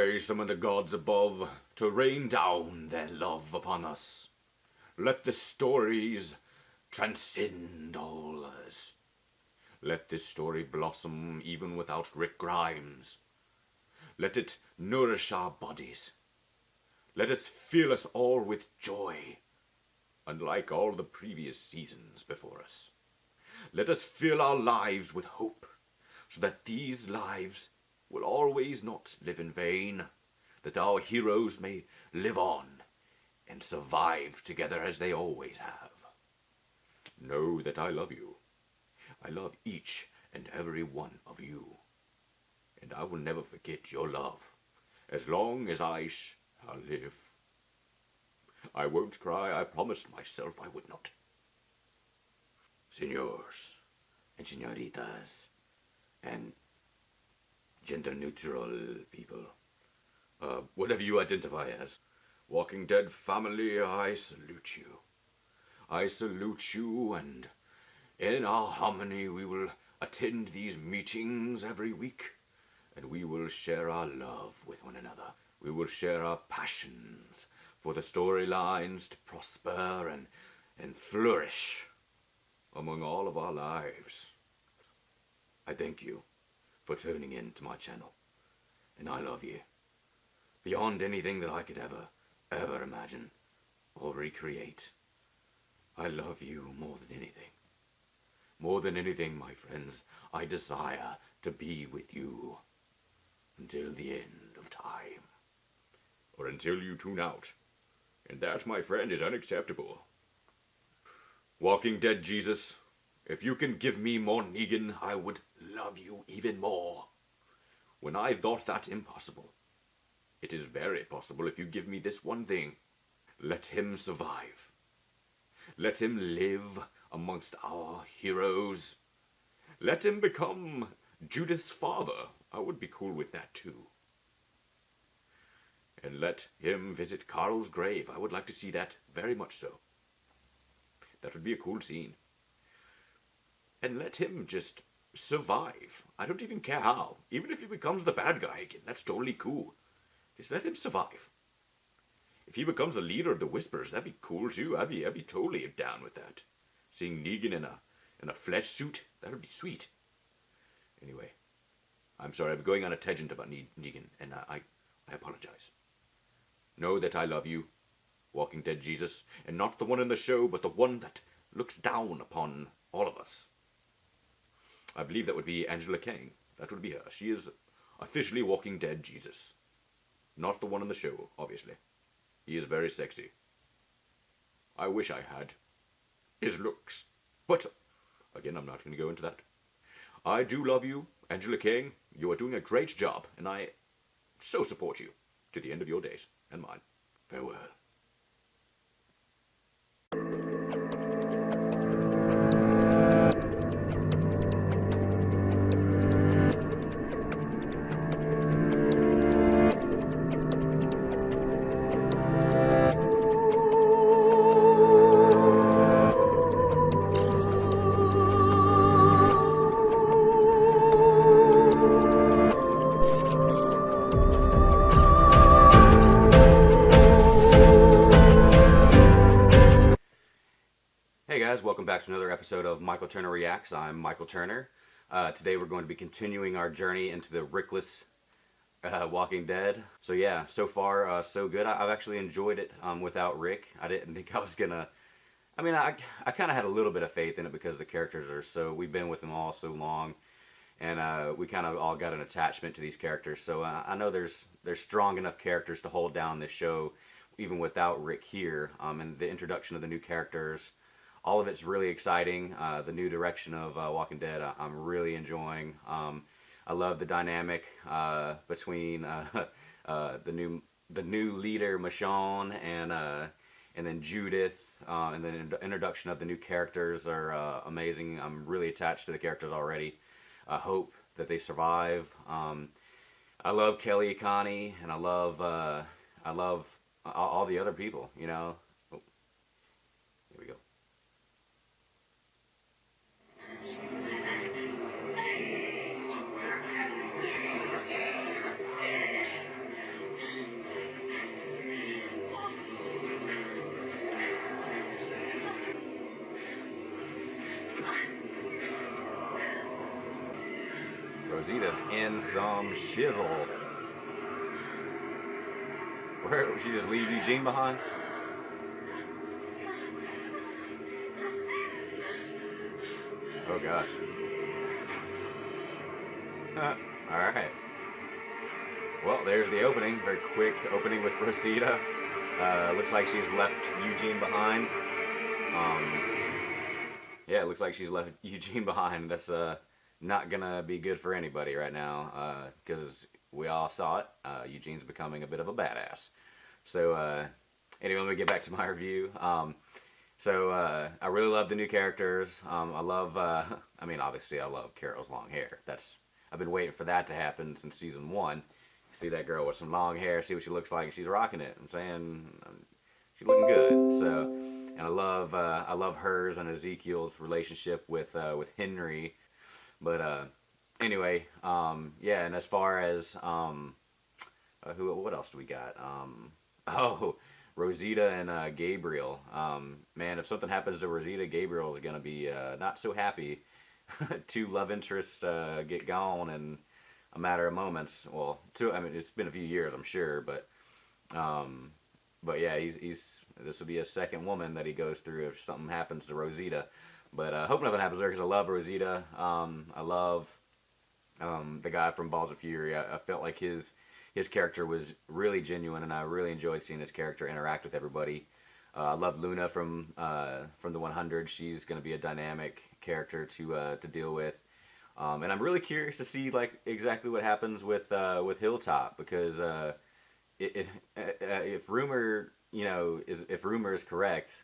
I summon the gods above to rain down their love upon us. Let the stories transcend all others. Let this story blossom even without Rick Grimes. Let it nourish our bodies. Let us fill us all with joy, unlike all the previous seasons before us. Let us fill our lives with hope, so that these lives will always not live in vain, that our heroes may live on and survive together as they always have. Know that I love you. I love each and every one of you, and I will never forget your love as long as I shall live. I won't cry, I promised myself I would not. Senors and senoritas and gender-neutral people, whatever you identify as, Walking Dead family, I salute you. I salute you, and in our harmony we will attend these meetings every week, and we will share our love with one another. We will share our passions for the storylines to prosper and flourish among all of our lives. I thank you for tuning in to my channel, and I love you beyond anything that I could ever imagine or recreate. I love you more than anything. More than anything, my friends, I desire to be with you until the end of time. Or until you tune out. And that, my friend, is unacceptable. Walking Dead Jesus, if you can give me more Negan, I would love you even more. When I thought that impossible, it is very possible if you give me this one thing. Let him survive. Let him live amongst our heroes. Let him become Judith's father. I would be cool with that too. And let him visit Carl's grave. I would like to see that very much so. That would be a cool scene. And let him just survive. I don't even care how. Even if he becomes the bad guy again, that's totally cool. Just let him survive. If he becomes a leader of the Whisperers, that'd be cool too. I'd be totally down with that. Seeing Negan in a flesh suit, that would be sweet. Anyway, I'm sorry, I'm going on a tangent about Negan, and I apologize. Know that I love you, Walking Dead Jesus, and not the one in the show, but the one that looks down upon all of us. I believe that would be Angela Kang. That would be her. She is officially Walking Dead Jesus. Not the one in the show, obviously. He is very sexy. I wish I had his looks. But, again, I'm not going to go into that. I do love you, Angela Kang. You are doing a great job, and I so support you to the end of your days and mine. Farewell. Hey guys, welcome back to another episode of Michael Turner Reacts. I'm Michael Turner. Today we're going to be continuing our journey into the Rickless Walking Dead. So yeah, so far so good. I've actually enjoyed it without Rick. I didn't think I was gonna... I mean, I kind of had a little bit of faith in it because the characters are so... We've been with them all so long, and we kind of all got an attachment to these characters. So I know there's strong enough characters to hold down this show even without Rick here. And the introduction of the new characters... All of it's really exciting. The new direction of Walking Dead, I'm really enjoying. I love the dynamic between the new leader Michonne and then Judith, and then the introduction of the new characters are amazing. I'm really attached to the characters already. I hope that they survive. I love Kelly Akani, and I love all the other people. You know. Oh, here we go. Rosita's in some shizzle. Where would she just leave Eugene behind? Oh gosh. Alright. Well, there's the opening. Very quick opening with Rosita. Looks like she's left Eugene behind. Yeah, it looks like she's left Eugene behind. That's not gonna be good for anybody right now, because we all saw it. Eugene's becoming a bit of a badass. So anyway, let me get back to my review. So I really love the new characters. I love, I mean, obviously I love Carol's long hair. I've been waiting for that to happen since season 1. See that girl with some long hair, see what she looks like, she's rocking it. I'm saying, she's looking good. So, and I love hers and Ezekiel's relationship with Henry. But anyway, yeah. And as far as what else do we got? Oh, Rosita and Gabriel. Man, if something happens to Rosita, Gabriel is gonna be not so happy. Two love interests get gone in a matter of moments. Well, I mean, it's been a few years, I'm sure, but yeah, this will be a second woman that he goes through if something happens to Rosita. But I hope nothing happens there because I love Rosita. I love the guy from Balls of Fury. I felt like his character was really genuine, and I really enjoyed seeing his character interact with everybody. I love Luna from the 100. She's going to be a dynamic character to deal with, and I'm really curious to see like exactly what happens with Hilltop, because if rumor is correct,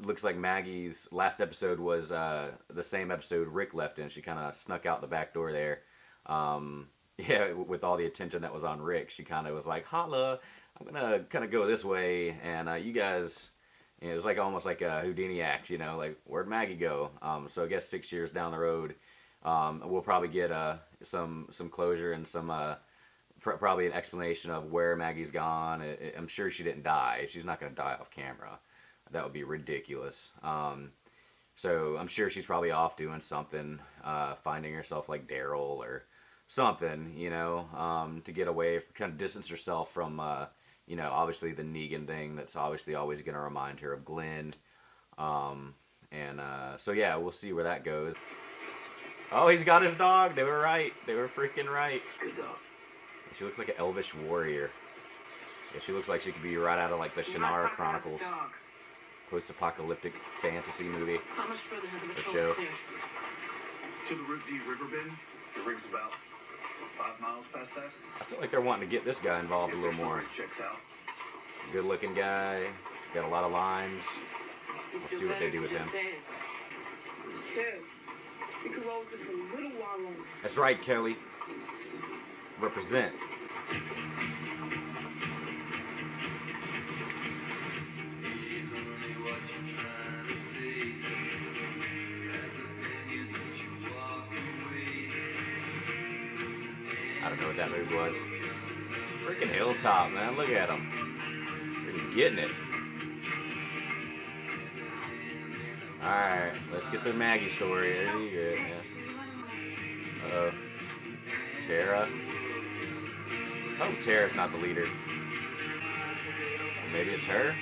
looks like Maggie's last episode was the same episode Rick left in. She kind of snuck out the back door there. Yeah, with all the attention that was on Rick, she kind of was like, "Holla, I'm gonna kind of go this way," and you guys, it was like almost like a Houdini act, like where'd Maggie go? So I guess 6 years down the road, we'll probably get some closure and some probably an explanation of where Maggie's gone. I'm sure she didn't die. She's not gonna die off camera. That would be ridiculous. So I'm sure she's probably off doing something, finding herself like Daryl or something, to get away, kind of distance herself from, obviously the Negan thing that's obviously always going to remind her of Glenn. So yeah, we'll see where that goes. Oh, he's got his dog. They were right. They were freaking right. Good dog. She looks like an elvish warrior. Yeah, she looks like she could be right out of like the Shannara Chronicles. Post-apocalyptic fantasy movie. How much further have the or patrols show. cleared? To the Ripdeep River Bend. The rig's about 5 miles past that. I feel like they're wanting to get this guy involved a little more. Checks out. Good looking guy, got a lot of lines. We'll see what they do with him. We could roll just a little while longer. That's right, Kelly. Represent. I don't know what that move was. Freaking Hilltop, man. Look at him. Freaking getting it. Alright, let's get the Maggie story. There's you good, yeah. Uh-oh. Tara. Oh, Tara's not the leader. Maybe it's her?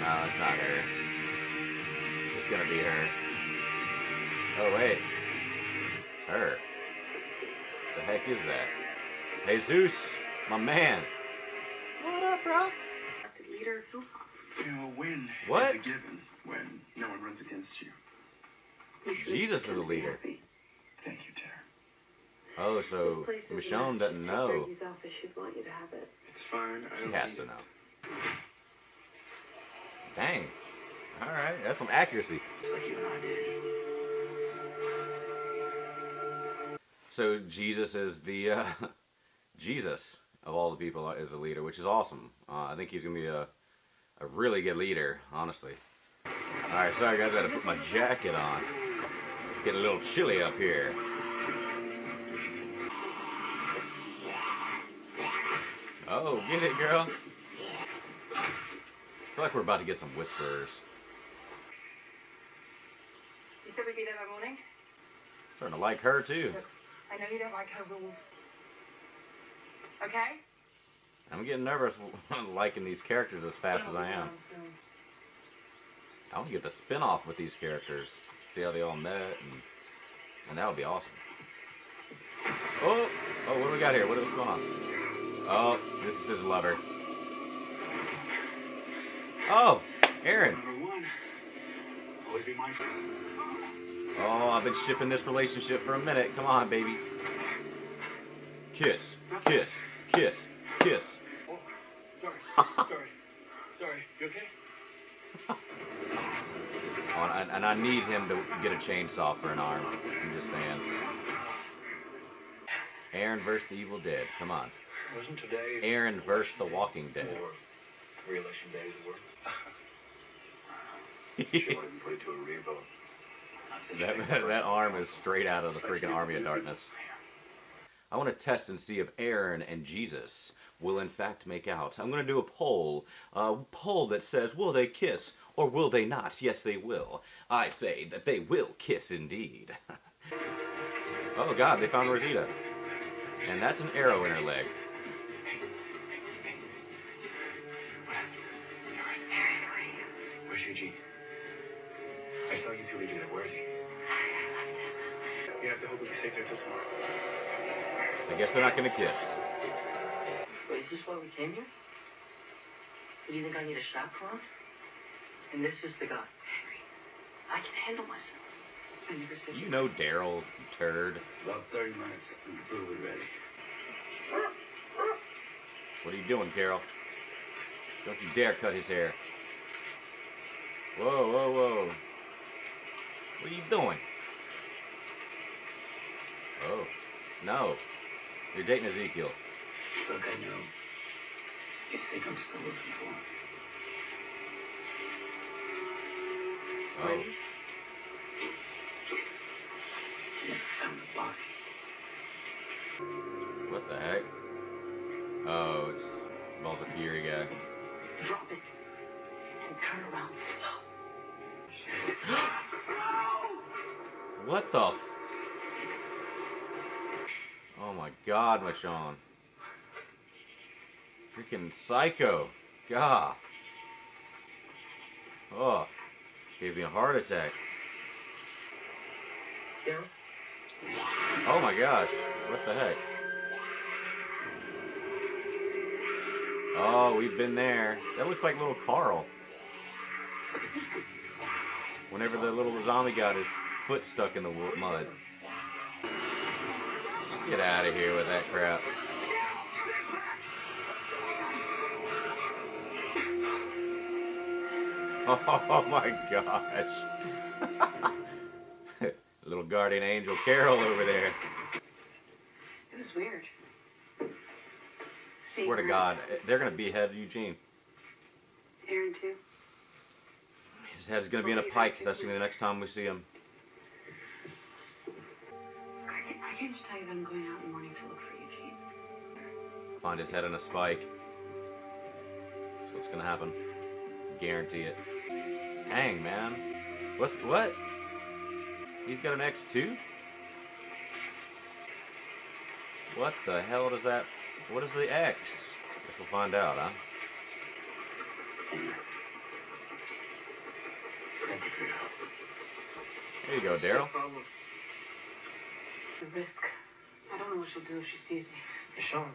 No, it's not her. It's gonna be her. Oh, wait. It's her. The heck is that? Jesus, my man. What up, bro? Leader Hilltop. A win What? is a given when no one runs against you. Jesus is the leader. Thank you, Tara. Oh, so Michonne doesn't know. She'd want you to have it. It's fine. I She don't has need to it. know. Dang. Alright, that's some accuracy. Just like you and I did. So Jesus is the Jesus of all the people is the leader, which is awesome. I think he's gonna be a really good leader, honestly. All right, sorry guys, I gotta put my jacket on. Getting a little chilly up here. Oh, get it, girl. I feel like we're about to get some whispers. You said we'd be there by morning? Starting to like her too. Look, I know you don't like her rules. Okay? I'm getting nervous liking these characters as fast as I am. I want to get the spin-off with these characters. See how they all met, and that would be awesome. Oh, what do we got here? What's going on? Oh, this is his lover. Oh, Aaron. Number one, always be mindful. Oh, I've been shipping this relationship for a minute. Come on, baby. Kiss, kiss, kiss, kiss. Oh, sorry. You okay? Oh, and I need him to get a chainsaw for an arm. I'm just saying. Aaron versus the Evil Dead. Come on. Wasn't today? Aaron versus the Walking Dead. Or re-election days at work. Sure, I didn't put it to a revote. That arm is straight out of the freaking Army of Darkness. I want to test and see if Aaron and Jesus will in fact make out. I'm going to do a poll that says, will they kiss or will they not? Yes, they will. I say that they will kiss indeed. Oh God, they found Rosita. And that's an arrow in her leg. Where's Eugene? I saw you two leaving together. Where is he? You have to hope he'll be safe there till tomorrow. I guess they're not going to kiss. Wait, is this why we came here? Do you think I need a chaperone? And this is the guy. Henry, I can handle myself. I never said You know Daryl, you turd. About 30 minutes and the food will be ready. What are you doing, Carol? Don't you dare cut his hair. Whoa. What are you doing? Oh, no. You're dating Ezekiel. Look, I know. You think I'm still looking for him. Oh. Never found the body. What the heck? Oh, it's Balls of Fury guy. drop it and turn around slow. What the f... Oh my God, Michonne. Freaking psycho. God. Oh. Gave me a heart attack. Daryl? Oh my gosh. What the heck? Oh, we've been there. That looks like little Carl. Whenever the little zombie got his foot stuck in the mud. Get out of here with that crap. Oh my gosh. Little guardian angel Carol over there. It was weird. Swear to God, they're going to behead Eugene. Aaron too. His head's going to be in a pike. That's going to be the next time we see him. I can't just tell you that I'm going out in the morning to look for Eugene. Find his head in a spike. That's what's going to happen. Guarantee it. Dang, man. What? He's got an X too? What the hell does that... What is the X? Guess we'll find out, huh? Thank you for your help. There you go, Daryl. The risk. I don't know what she'll do if she sees me. Michonne,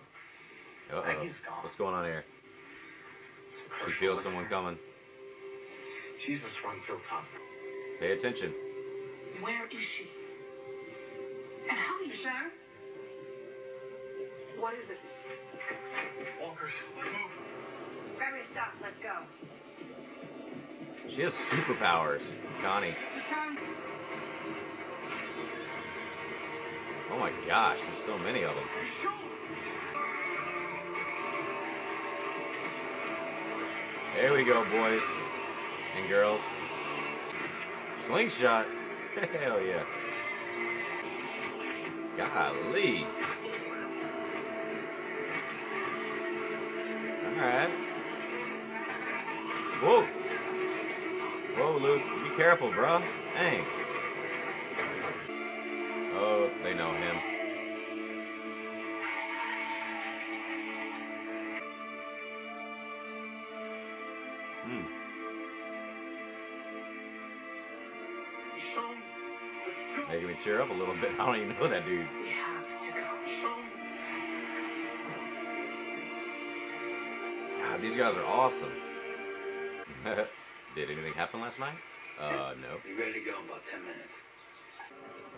Uh-oh. Maggie's gone. What's going on here? It's a She crucial feels lesson. someone coming. Jesus runs Hilltop. Pay attention. Where is she? And how are you, Sharon? What is it? Walkers, let's move. Grab your stuff. Let's go. She has superpowers, Connie. Sharon. Oh my gosh, there's so many of them. There we go, boys and girls. Slingshot. Hell yeah. Golly. Alright. Whoa. Whoa, Luke. Be careful, bro. Dang. Making me tear up a little bit. I don't even know that dude. We have to go. God, these guys are awesome. Did anything happen last night? No. You ready to go in about 10 minutes?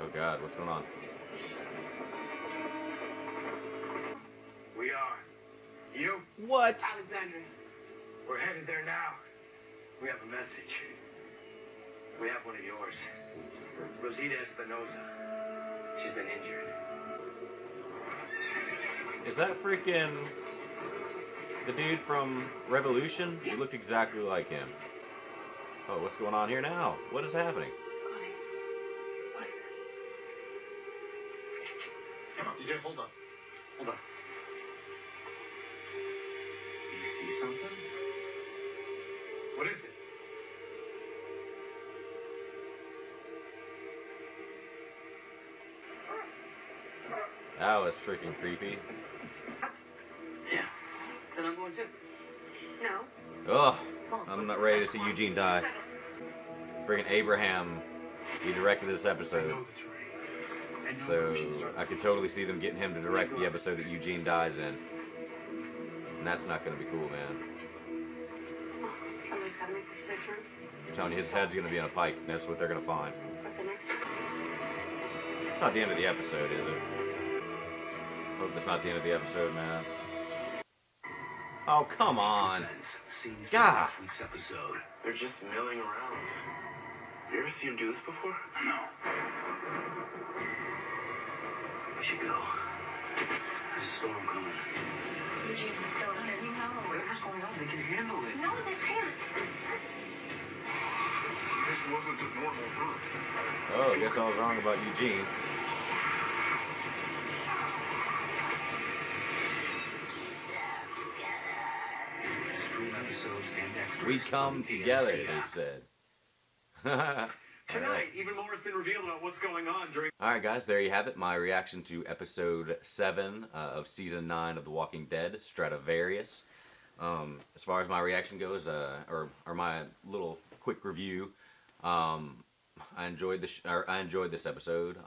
Oh God, what's going on? We are. You? What? Alexandria. We're headed there now. We have a message. We have one of yours. Rosita Espinosa. She's been injured. Is that freaking the dude from Revolution? He looked exactly like him. Oh, what's going on here now? What is happening? Connie. What is it? DJ, hold on. Hold on. You see something? What is it? That was freaking creepy. Yeah. Then I'm going too. No. Ugh, I'm not ready to see Eugene die. Freaking Abraham, he directed this I episode. know the terrain. I know So where we should start. I could totally see them getting him to direct the episode that Eugene dies in. And that's not going to be cool, man. Oh, somebody's got to make this place run. I'm telling you, his head's going to be on a pike, and that's what they're going to find. But the next It's not the end of the episode, is it? Hope it's not the end of the episode, man. Oh, come on. Scenes God. from last week's episode. They're just milling around. You ever seen him do this before? No. We should go. There's a storm coming. Eugene is still here. We know. Whatever's going on, they can handle it. No, they can't. This wasn't a normal hurt. Oh, I guess I was wrong about Eugene. Stream episodes and extras. We come together, they said. Tonight, even more has been revealed about what's going on during. Alright guys, there you have it. My reaction to episode 7 of season 9 of The Walking Dead, Stradivarius. As far as my reaction goes, or my little quick review, I enjoyed this episode.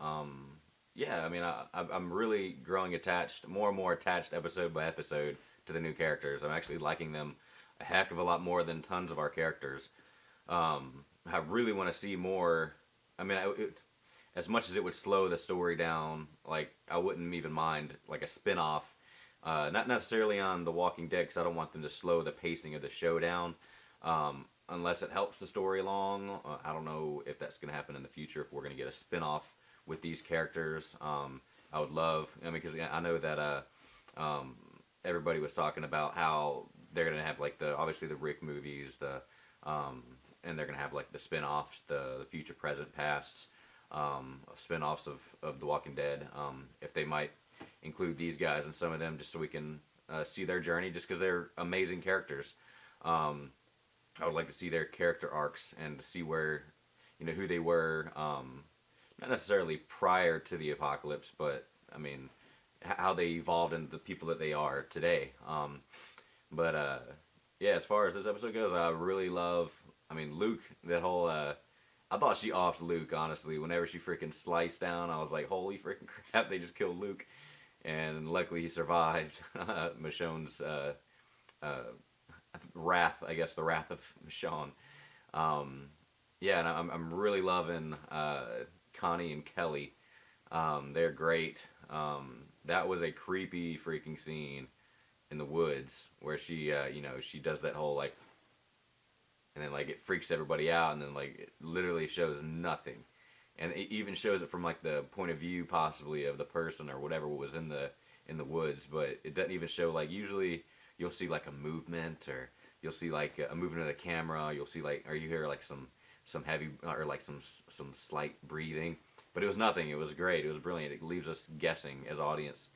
Yeah, I mean, I'm really growing attached, more and more attached episode by episode to the new characters. I'm actually liking them a heck of a lot more than tons of our characters. I really want to see more. I mean, as much as it would slow the story down, like, I wouldn't even mind, like, a spin-off. Not necessarily on The Walking Dead, because I don't want them to slow the pacing of the show down. Unless it helps the story along. I don't know if that's going to happen in the future, if we're going to get a spin-off with these characters. I would love, I mean, because I know that everybody was talking about how they're going to have, like, obviously the Rick movies, and they're going to have, like, the spin-offs, the future, present, pasts, spin-offs of The Walking Dead. If they might include these guys in some of them, just so we can see their journey, just because they're amazing characters. I would like to see their character arcs and to see where, who they were, not necessarily prior to the apocalypse, but, I mean, how they evolved into the people that they are today. Yeah, as far as this episode goes, I really love, I mean, Luke, that whole, I thought she offed Luke, honestly. Whenever she freaking sliced down, I was like, holy freaking crap, they just killed Luke. And luckily he survived Michonne's wrath, I guess, the wrath of Michonne. Yeah, and I'm really loving Connie and Kelly. They're great. That was a creepy freaking scene in the woods where she, she does that whole, like, and then, like, it freaks everybody out, and then, like, it literally shows nothing. And it even shows it from, like, the point of view, possibly, of the person or whatever was in the woods, but it doesn't even show, like, usually you'll see, like, a movement, or you'll see, like, a movement of the camera, you'll see, like, or you hear, like, some heavy, or, like, some slight breathing, but it was nothing. It was great. It was brilliant. It leaves us guessing as audience,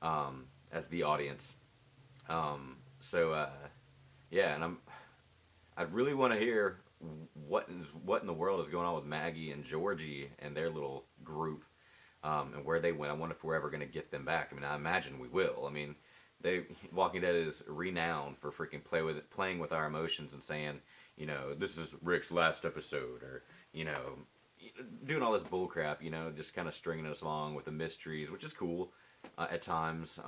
as the audience. Yeah, and I really want to hear what in the world is going on with Maggie and Georgie and their little group, and where they went. I wonder if we're ever going to get them back. I mean, I imagine we will. I mean, Walking Dead is renowned for freaking playing with our emotions and saying, this is Rick's last episode, or doing all this bull crap, just kind of stringing us along with the mysteries, which is cool at times.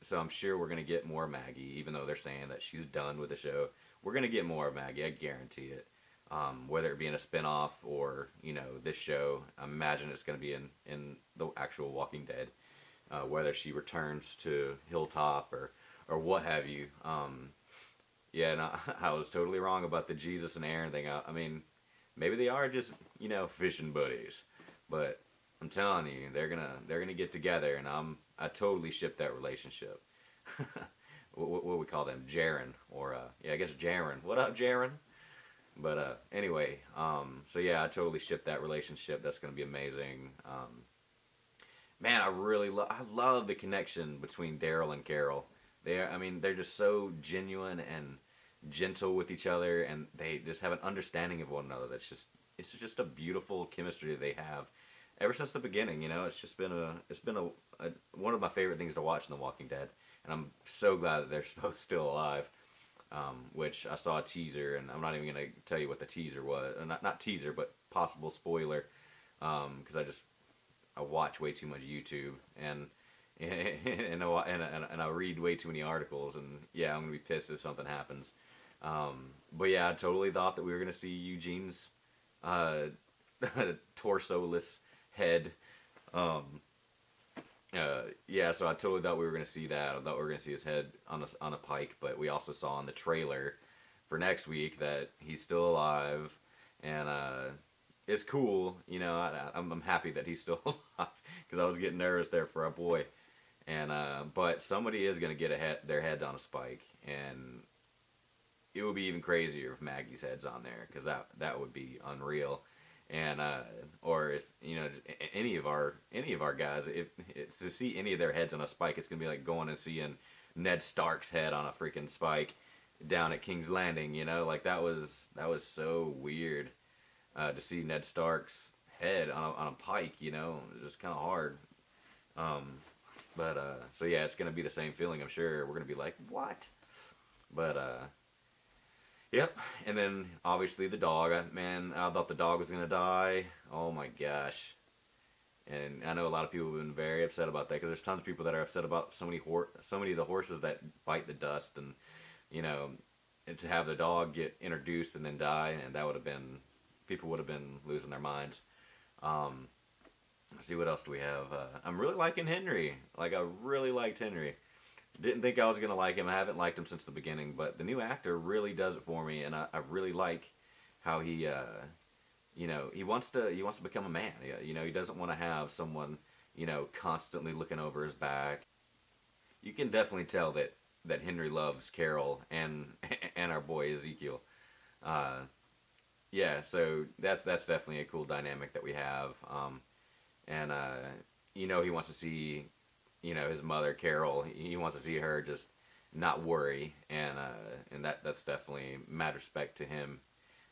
So I'm sure we're going to get more Maggie, even though they're saying that she's done with the show. We're going to get more of Maggie, I guarantee it. Whether it be in a spinoff or, this show, I imagine it's going to be in the actual Walking Dead. Whether she returns to Hilltop or what have you. Yeah, and I was totally wrong about the Jesus and Aaron thing. I mean, maybe they are just, fishing buddies. But I'm telling you, they're gonna get together, and I totally ship that relationship. what we call them, Jaren, or I guess Jaren. What up, Jaren? But anyway, so yeah, I totally ship that relationship. That's gonna be amazing. Man, I love the connection between Daryl and Carol. They're just so genuine and gentle with each other, and they just have an understanding of one another. It's just a beautiful chemistry that they have ever since the beginning. It's been one of my favorite things to watch in The Walking Dead, and I'm so glad that they're both still alive. Which I saw a teaser, and I'm not even gonna tell you what the teaser was. Not teaser, but possible spoiler, because I watch way too much YouTube and I read way too many articles, and yeah, I'm gonna be pissed if something happens. But yeah, I totally thought that we were gonna see Eugene's torso-less head. Yeah, so I totally thought we were gonna see that. I thought we were gonna see his head on a pike, but we also saw in the trailer for next week that he's still alive, and it's cool. I'm happy that he's still alive because I was getting nervous there for our boy. And but somebody is gonna get their head on a spike, and it would be even crazier if Maggie's head's on there, because that would be unreal. And or if any of our guys, if it's to see any of their heads on a spike, it's gonna be like going and seeing Ned Stark's head on a freaking spike down at King's Landing. Like that was so weird to see Ned Stark's head on a pike. It's just kind of hard. But so yeah, it's gonna be the same feeling. I'm sure we're gonna be like, what? But yep. And then obviously the dog. I thought the dog was gonna die. Oh my gosh. And I know a lot of people have been very upset about that, because there's tons of people that are upset about so many of the horses that bite the dust, and and to have the dog get introduced and then die, and people would have been losing their minds. Let's see, what else do we have? I'm really liking Henry. Like, I really liked Henry. Didn't think I was gonna like him. I haven't liked him since the beginning, but the new actor really does it for me, and I really like how he he wants to become a man. He doesn't want to have someone constantly looking over his back. You can definitely tell that Henry loves Carol and our boy Ezekiel. Yeah, so that's definitely a cool dynamic that we have. And he wants to see his mother Carol. He wants to see her just not worry, and that's definitely mad respect to him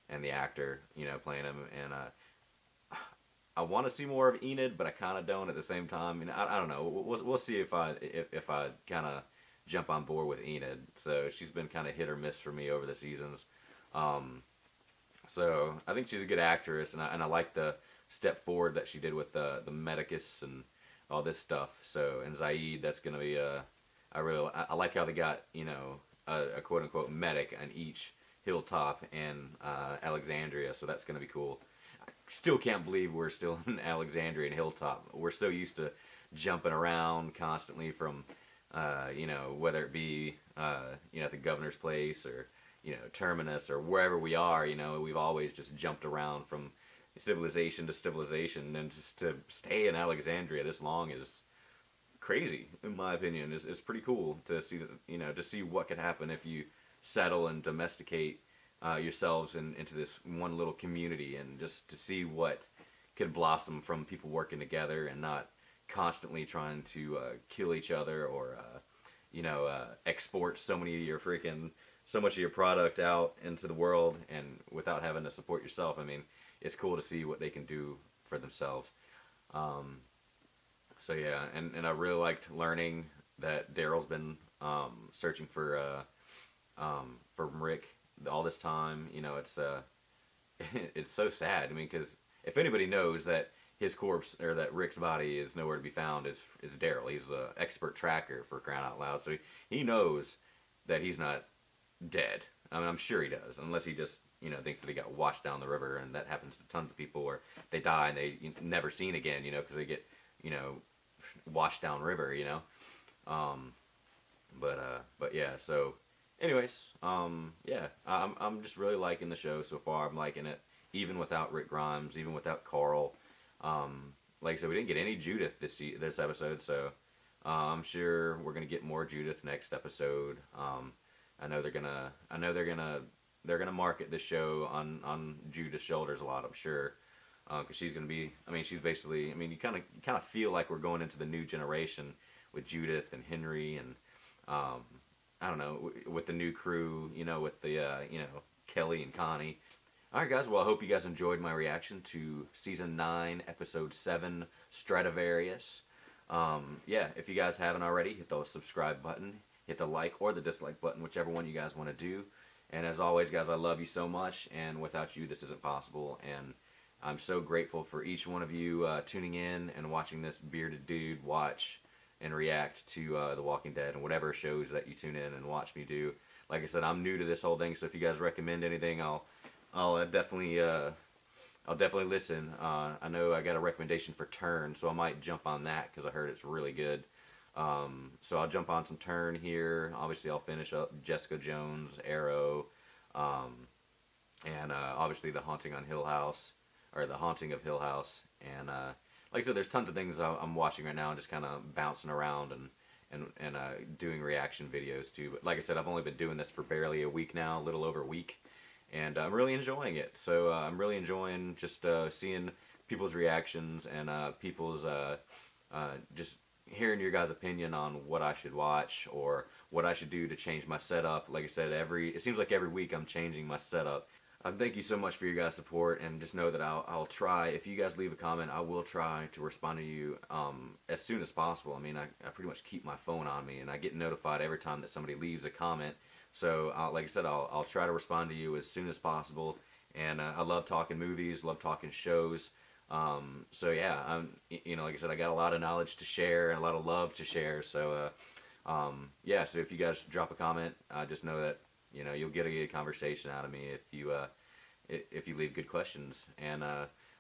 and the actor playing him. And I want to see more of Enid, but I kind of don't at the same time. I don't know. We'll see if I kind of jump on board with Enid. So she's been kind of hit or miss for me over the seasons. So I think she's a good actress, and I like the step forward that she did with the Medicus and all this stuff. So, and Zaid, that's gonna be I like how they got a quote unquote medic on each Hilltop and Alexandria. So that's gonna be cool. I still can't believe we're still in Alexandria and Hilltop. We're so used to jumping around constantly from whether it be at the governor's place or Terminus or wherever we are. We've always just jumped around from civilization to civilization, and just to stay in Alexandria this long is crazy, in my opinion. It's pretty cool to see that, to see what could happen if you settle and domesticate yourselves into this one little community, and just to see what could blossom from people working together and not constantly trying to kill each other, or export so much of your product out into the world, and without having to support yourself. It's cool to see what they can do for themselves. So yeah, and I really liked learning that Daryl's been searching for Rick all this time. It's it's so sad. Because if anybody knows that his corpse, or that Rick's body is nowhere to be found, is Daryl. He's the expert tracker, for crying out loud. So he knows that he's not dead. I mean, I'm sure he does, unless he just, thinks that he got washed down the river, and that happens to tons of people where they die and they never seen again, because they get, washed down river, But yeah, so anyways, yeah, I'm just really liking the show so far. I'm liking it, even without Rick Grimes, even without Carl. Like I said, we didn't get any Judith this episode, so I'm sure we're gonna get more Judith next episode. I know they're gonna market this show on Judith's shoulders a lot. I'm sure, because she's gonna be. I mean, she's basically. I mean, you kind of feel like we're going into the new generation with Judith and Henry and. I don't know, with the new crew, with the, Kelly and Connie. Alright guys, well I hope you guys enjoyed my reaction to Season 9, Episode 7, Stradivarius. Yeah, if you guys haven't already, hit the subscribe button, hit the like or the dislike button, whichever one you guys want to do. And as always guys, I love you so much, and without you this isn't possible, and I'm so grateful for each one of you tuning in and watching this bearded dude watch and react to The Walking Dead and whatever shows that you tune in and watch me do. Like I said, I'm new to this whole thing, so if you guys recommend anything, I'll definitely listen. I know I got a recommendation for Turn, so I might jump on that because I heard it's really good. So I'll jump on some Turn here. Obviously, I'll finish up Jessica Jones, Arrow, and obviously The Haunting on Hill House, or The Haunting of Hill House, and like I said, there's tons of things I'm watching right now and just kind of bouncing around and doing reaction videos too. But like I said, I've only been doing this for barely a week now, a little over a week, and I'm really enjoying it. So I'm really enjoying just seeing people's reactions and people's just hearing your guys' opinion on what I should watch or what I should do to change my setup. Like I said, it seems like every week I'm changing my setup. Thank you so much for your guys' support, and just know that I'll try. If you guys leave a comment, I will try to respond to you as soon as possible. I mean, I pretty much keep my phone on me, and I get notified every time that somebody leaves a comment. So, like I said, I'll try to respond to you as soon as possible. And I love talking movies, love talking shows. So yeah, like I said, I got a lot of knowledge to share and a lot of love to share. So, yeah. So if you guys drop a comment, just know that. You'll get a good conversation out of me if you leave good questions and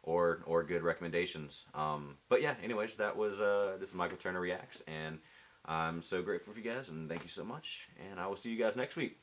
or good recommendations. But yeah, anyways, this is Michael Turner Reacts, and I'm so grateful for you guys, and thank you so much. And I will see you guys next week.